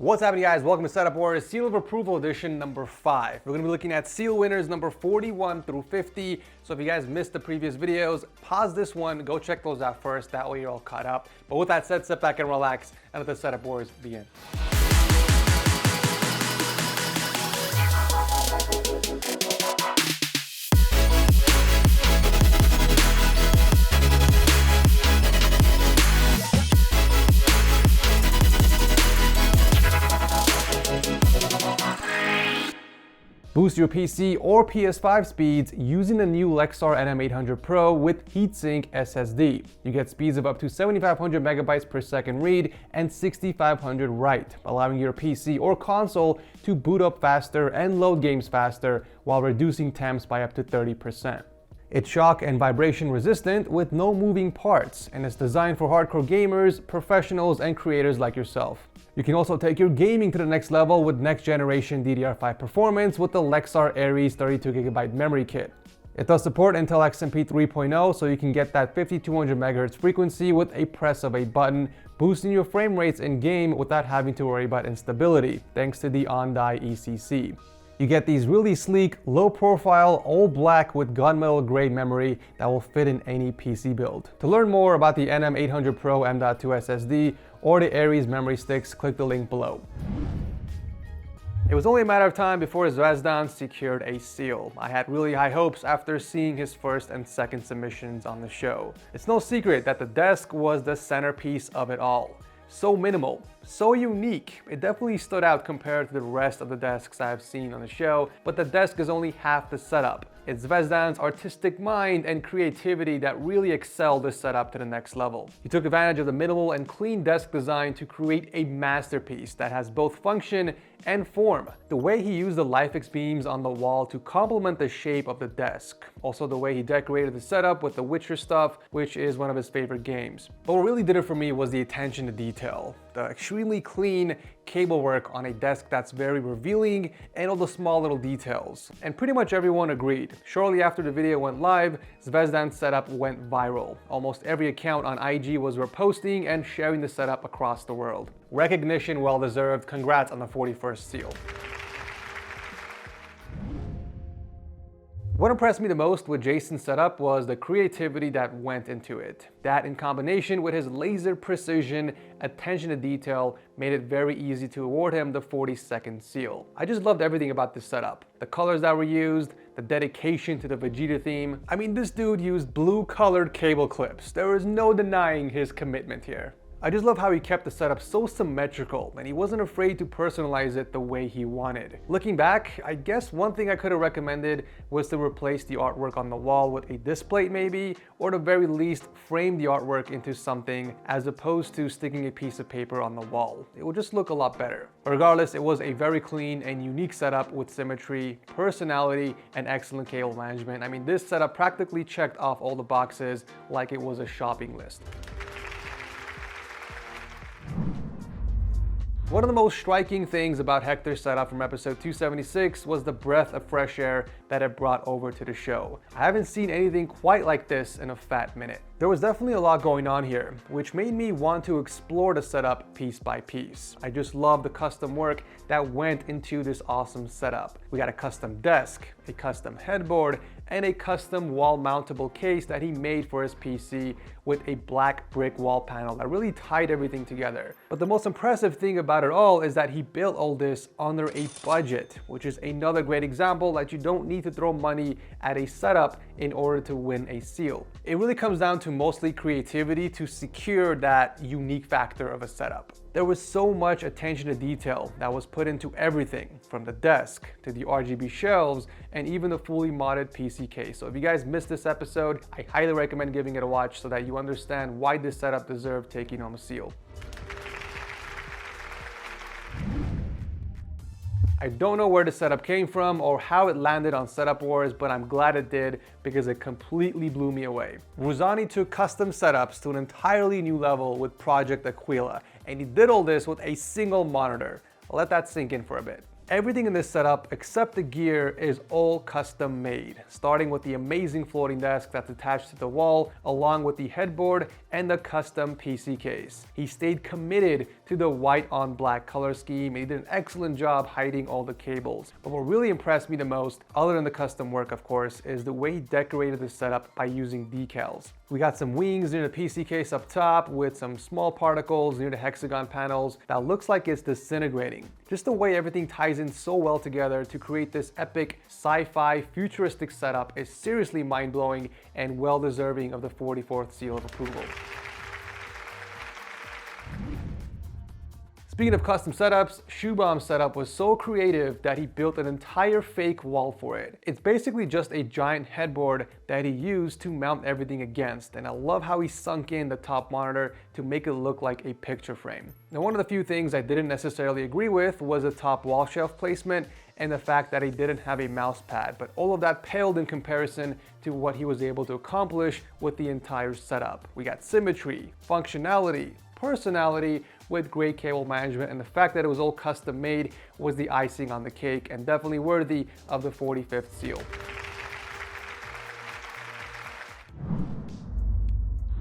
What's happening, guys? Welcome to Setup Wars Seal of Approval Edition number 5. We're going to be looking at seal winners number 41 through 50. So if you guys missed the previous videos, pause this one, go check those out first. That way you're all caught up. But with that said, sit back and relax and let the Setup Wars begin. Boost your PC or PS5 speeds using the new Lexar NM800 Pro with heatsink SSD. You get speeds of up to 7,500 megabytes per second read and 6,500 write, allowing your PC or console to boot up faster and load games faster while reducing temps by up to 30%. It's shock and vibration resistant with no moving parts, and it's designed for hardcore gamers, professionals, and creators like yourself. You can also take your gaming to the next level with next generation DDR5 performance with the Lexar Aries 32GB memory kit. It does support Intel XMP 3.0, so you can get that 5200 MHz frequency with a press of a button, boosting your frame rates in game without having to worry about instability, thanks to the on-die ECC. You get these really sleek, low profile, all black with gunmetal grade memory that will fit in any PC build. To learn more about the NM800 Pro M.2 SSD or the Aries memory sticks, click the link below. It was only a matter of time before Zvezdan secured a seal. I had really high hopes after seeing his first and second submissions on the show. It's no secret that the desk was the centerpiece of it all. So minimal, so unique. It definitely stood out compared to the rest of the desks I've seen on the show, but the desk is only half the setup. It's Zvezdan's artistic mind and creativity that really excelled this setup to the next level. He took advantage of the minimal and clean desk design to create a masterpiece that has both function and form. The way he used the LifeX beams on the wall to complement the shape of the desk. Also the way he decorated the setup with the Witcher stuff, which is one of his favorite games. But what really did it for me was the attention to detail. The extremely clean cable work on a desk that's very revealing, and all the small little details. And pretty much everyone agreed. Shortly after the video went live, Zvezdan's setup went viral. Almost every account on IG was reposting and sharing the setup across the world. Recognition well deserved. Congrats on the 41st seal. What impressed me the most with Jason's setup was the creativity that went into it. That, in combination with his laser precision, attention to detail, made it very easy to award him the 42nd seal. I just loved everything about this setup. The colors that were used, the dedication to the Vegeta theme. I mean, this dude used blue colored cable clips. There is no denying his commitment here. I just love how he kept the setup so symmetrical and he wasn't afraid to personalize it the way he wanted. Looking back, I guess one thing I could have recommended was to replace the artwork on the wall with a display maybe, or at the very least frame the artwork into something as opposed to sticking a piece of paper on the wall. It would just look a lot better. But regardless, it was a very clean and unique setup with symmetry, personality, and excellent cable management. I mean, this setup practically checked off all the boxes like it was a shopping list. One of the most striking things about Hector's setup from episode 276 was the breath of fresh air that it brought over to the show. I haven't seen anything quite like this in a fat minute. There was definitely a lot going on here, which made me want to explore the setup piece by piece. I just love the custom work that went into this awesome setup. We got a custom desk, a custom headboard, and a custom wall mountable case that he made for his PC with a black brick wall panel that really tied everything together. But the most impressive thing about it all is that he built all this under a budget, which is another great example that you don't need to throw money at a setup in order to win a seal. It really comes down to mostly creativity to secure that unique factor of a setup. There was so much attention to detail that was put into everything, from the desk to the RGB shelves and even the fully modded PC case. So if you guys missed this episode, I highly recommend giving it a watch so that you understand why this setup deserved taking home a seal. I don't know where the setup came from or how it landed on Setup Wars, but I'm glad it did because it completely blew me away. Ruzani took custom setups to an entirely new level with Project Aquila, and he did all this with a single monitor. I'll let that sink in for a bit. Everything in this setup except the gear is all custom made, starting with the amazing floating desk that's attached to the wall, along with the headboard and the custom PC case. He stayed committed to the white on black color scheme and he did an excellent job hiding all the cables. But what really impressed me the most, other than the custom work of course, is the way he decorated the setup by using decals. We got some wings near the PC case up top with some small particles near the hexagon panels that looks like it's disintegrating. Just the way everything ties in so well together to create this epic sci-fi futuristic setup is seriously mind-blowing and well deserving of the 44th seal of approval. Speaking of custom setups, Shubham's setup was so creative that he built an entire fake wall for it. It's basically just a giant headboard that he used to mount everything against, and I love how he sunk in the top monitor to make it look like a picture frame. Now, one of the few things I didn't necessarily agree with was the top wall shelf placement and the fact that he didn't have a mouse pad, but all of that paled in comparison to what he was able to accomplish with the entire setup. We got symmetry, functionality, personality with great cable management, and the fact that it was all custom made was the icing on the cake and definitely worthy of the 45th seal.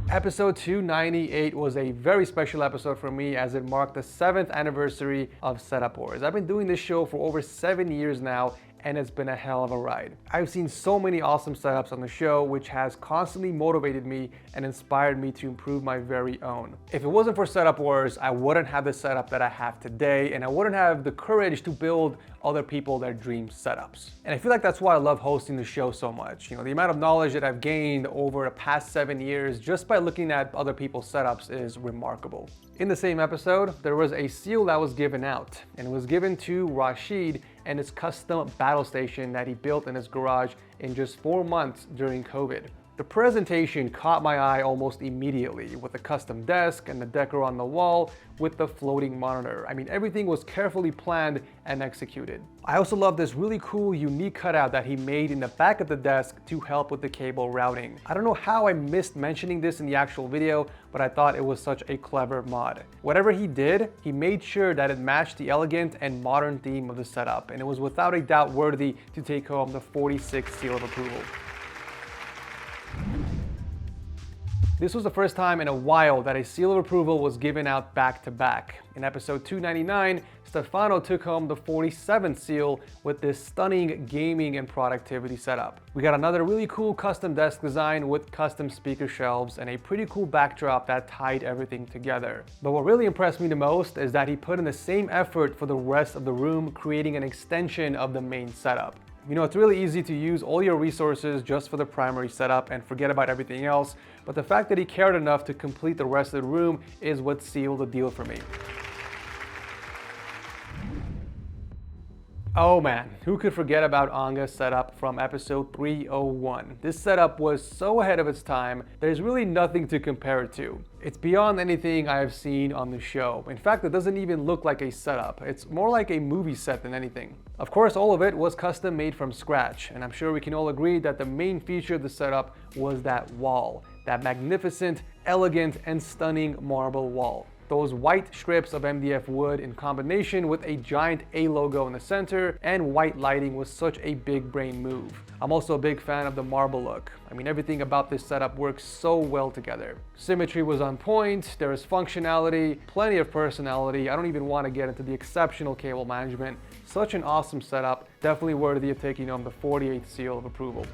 Episode 298 was a very special episode for me as it marked the 7th anniversary of Setup Wars. I've been doing this show for over 7 years now, and it's been a hell of a ride. I've seen so many awesome setups on the show, which has constantly motivated me and inspired me to improve my very own. If it wasn't for Setup Wars, I wouldn't have the setup that I have today, and I wouldn't have the courage to build other people their dream setups. And I feel like that's why I love hosting the show so much. You know, the amount of knowledge that I've gained over the past 7 years just by looking at other people's setups is remarkable. In the same episode, there was a seal that was given out, and it was given to Rashed and his custom battle station that he built in his garage in just 4 months during COVID. The presentation caught my eye almost immediately with the custom desk and the decor on the wall with the floating monitor. I mean, everything was carefully planned and executed. I also love this really cool, unique cutout that he made in the back of the desk to help with the cable routing. I don't know how I missed mentioning this in the actual video, but I thought it was such a clever mod. Whatever he did, he made sure that it matched the elegant and modern theme of the setup, and it was without a doubt worthy to take home the 46th seal of approval. This was the first time in a while that a seal of approval was given out back to back. In episode 299, Stefano took home the 47th seal with this stunning gaming and productivity setup. We got another really cool custom desk design with custom speaker shelves and a pretty cool backdrop that tied everything together. But what really impressed me the most is that he put in the same effort for the rest of the room, creating an extension of the main setup. You know, it's really easy to use all your resources just for the primary setup and forget about everything else, but the fact that he cared enough to complete the rest of the room is what sealed the deal for me. Oh man, who could forget about Angga's setup from episode 301? This setup was so ahead of its time, there's really nothing to compare it to. It's beyond anything I have seen on the show. In fact, it doesn't even look like a setup. It's more like a movie set than anything. Of course, all of it was custom made from scratch, and I'm sure we can all agree that the main feature of the setup was that wall, that magnificent, elegant, and stunning marble wall. Those white strips of MDF wood in combination with a giant A logo in the center and white lighting was such a big brain move. I'm also a big fan of the marble look. I mean, everything about this setup works so well together. Symmetry was on point, there is functionality, plenty of personality. I don't even want to get into the exceptional cable management. Such an awesome setup, definitely worthy of taking home the 48th seal of approval.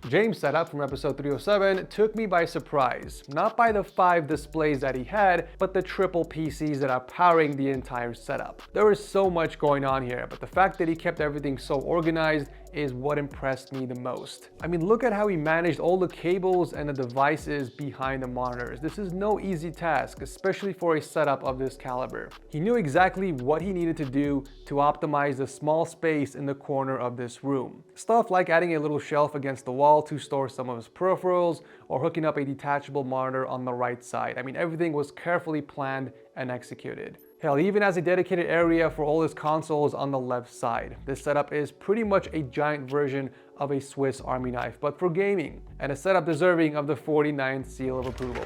James' setup from episode 307 took me by surprise, not by the 5 displays that he had, but the triple PCs that are powering the entire setup. There is so much going on here, but the fact that he kept everything so organized is what impressed me the most. I mean, look at how he managed all the cables and the devices behind the monitors. This is no easy task, especially for a setup of this caliber. He knew exactly what he needed to do to optimize the small space in the corner of this room. Stuff like adding a little shelf against the wall to store some of his peripherals, or hooking up a detachable monitor on the right side. I mean, everything was carefully planned and executed. Hell, he even has a dedicated area for all his consoles on the left side. This setup is pretty much a giant version of a Swiss Army knife, but for gaming, and a setup deserving of the 49th seal of approval.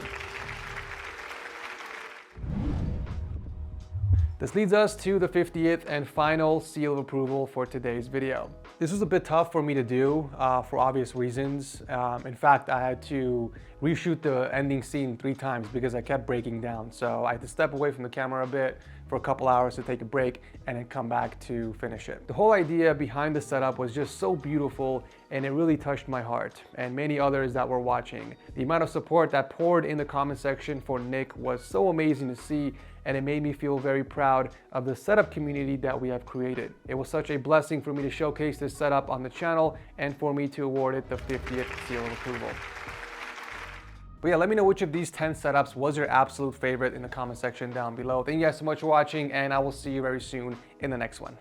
This leads us to the 50th and final seal of approval for today's video. This was a bit tough for me to do for obvious reasons. In fact, I had to reshoot the ending scene 3 times because I kept breaking down. So I had to step away from the camera a bit for a couple hours to take a break and then come back to finish it. The whole idea behind the setup was just so beautiful and it really touched my heart and many others that were watching. The amount of support that poured in the comment section for Nick was so amazing to see, and it made me feel very proud of the setup community that we have created. It was such a blessing for me to showcase this setup on the channel and for me to award it the 50th seal of approval. But yeah, let me know which of these 10 setups was your absolute favorite in the comment section down below. Thank you guys so much for watching, and I will see you very soon in the next one.